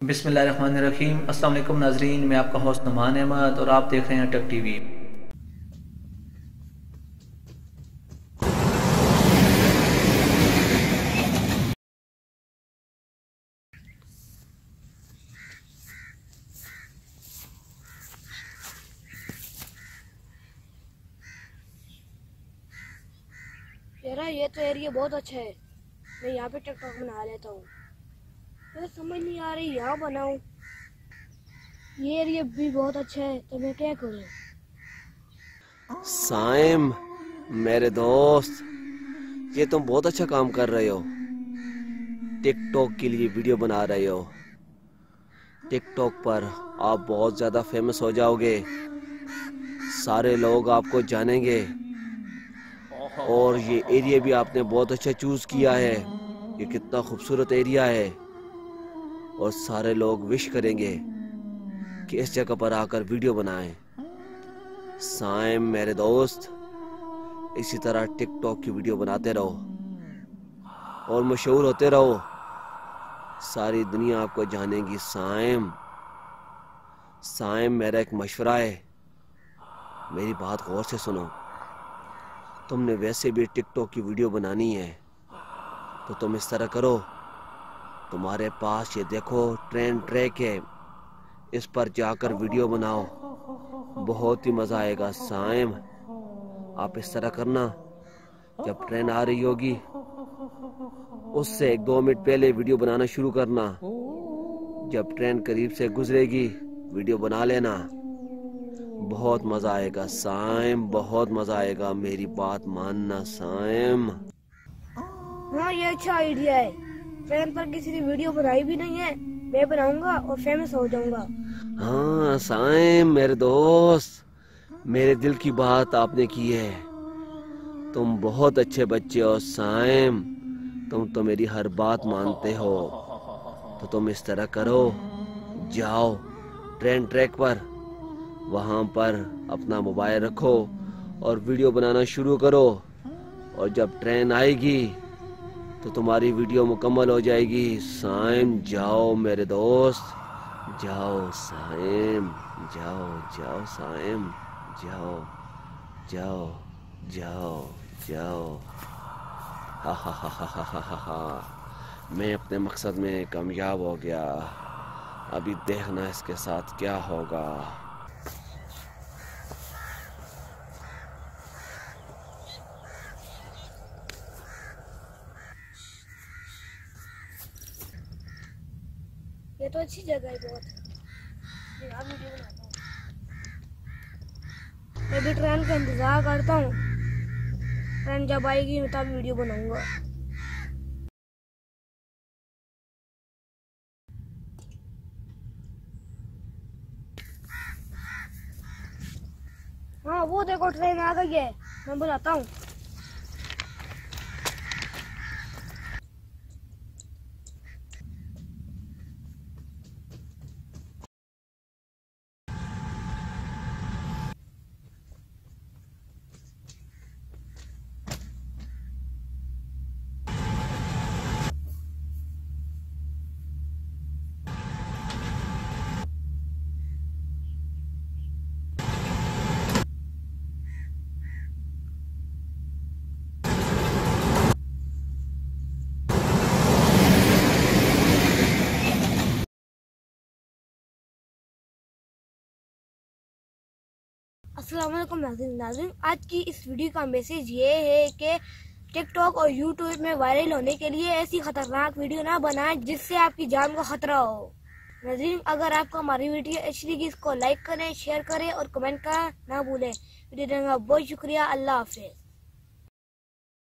बिस्मिल्लाहिर्रहमानिर्रहीम। अस्सलाम वालेकुम नाजरीन, मैं आपका होस्ट नुमान अहमद और आप देख रहे हैं टेक टीवी। यारा ये तो एरिया बहुत अच्छा है, मैं यहाँ पे टिकटॉक बना लेता हूँ। मुझे समझ नहीं आ रही यहाँ बनाऊँ। ये एरिया भी बहुत अच्छा है तो मैं क्या करूँ। साइम मेरे दोस्त, ये तुम बहुत अच्छा काम कर रहे हो। टिकटॉक के लिए वीडियो बना रहे हो। टिकटॉक पर आप बहुत ज़्यादा फेमस हो जाओगे, सारे लोग आपको जानेंगे। और ये एरिया भी आपने बहुत अच्छा चूज़ किया है। ये कितना खूबसूरत एरिया है और सारे लोग विश करेंगे कि इस जगह पर आकर वीडियो बनाएं। साइम मेरे दोस्त, इसी तरह टिकटॉक की वीडियो बनाते रहो और मशहूर होते रहो। सारी दुनिया आपको जानेगी। साइम साइम मेरा एक मशवरा है, मेरी बात गौर से सुनो। तुमने वैसे भी टिकटॉक की वीडियो बनानी है तो तुम इस तरह करो, तुम्हारे पास ये देखो ट्रेन ट्रैक है, इस पर जाकर वीडियो बनाओ, बहुत ही मज़ा आएगा। साइम आप इस तरह करना, जब ट्रेन आ रही होगी उससे 1-2 मिनट पहले वीडियो बनाना शुरू करना। जब ट्रेन करीब से गुजरेगी वीडियो बना लेना, बहुत मजा आएगा। साइम बहुत मजा आएगा, मेरी बात मानना साइम। हाँ ये अच्छा आइडिया है। ट्रेन पर किसी ने वीडियो बनाई भी नहीं है, मैं बनाऊंगा और फेमस हो जाऊंगा। हाँ साइम मेरे दोस्त, मेरे दिल की बात आपने की है। तुम बहुत अच्छे बच्चे हो साइम, तुम तो मेरी हर बात मानते हो। तो तुम इस तरह करो, जाओ ट्रेन ट्रैक पर, वहां पर अपना मोबाइल रखो और वीडियो बनाना शुरू करो। और जब ट्रेन आएगी तो तुम्हारी वीडियो मुकम्मल हो जाएगी। साइम जाओ मेरे दोस्त, जाओ साइम, जाओ जाओ साइम, जाओ जाओ जाओ जाओ। हा हा हा हा हा हा हा। मैं अपने मकसद में कामयाब हो गया, अभी देखना इसके साथ क्या होगा। ये तो अच्छी जगह है बहुत, मैं यहाँ वीडियो बनाता हूँ। मैं भी ट्रेन का इंतजार करता हूँ, ट्रेन जब आएगी मैं तब वीडियो बनाऊंगा। हाँ वो देखो ट्रेन आ गई है, मैं बुलाता हूँ। अस्सलाम वालेकुम नाज़रीन, आज की इस वीडियो का मैसेज ये है कि टिकटॉक और यूट्यूब में वायरल होने के लिए ऐसी खतरनाक वीडियो ना बनाएं जिससे आपकी जान को खतरा हो। नाज़रीन, अगर आपको हमारी वीडियो अच्छी लगी इसको लाइक करें, शेयर करें और कमेंट करना ना भूलें। वीडियो देखने का बहुत शुक्रिया। अल्लाह हाफिज़।